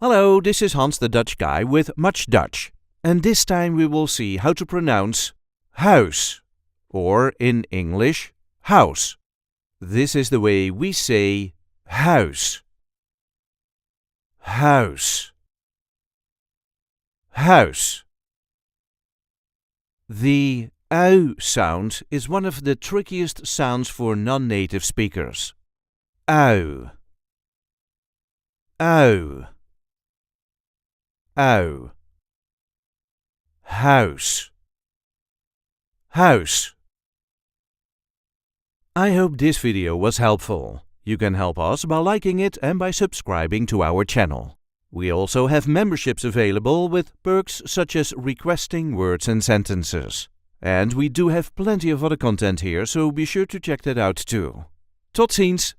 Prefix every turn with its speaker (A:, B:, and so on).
A: Hello, this is Hans the Dutch guy with Much Dutch. And this time we will see how to pronounce huis, or in English, house. This is the way we say huis. Huis. Huis. The OU sound is one of the trickiest sounds for non-native speakers. OU. OU. OU. House. House. I hope this video was helpful. You can help us by liking it and by subscribing to our channel. We also have memberships available with perks such as requesting words and sentences. And we do have plenty of other content here, so be sure to check that out too. Tot ziens!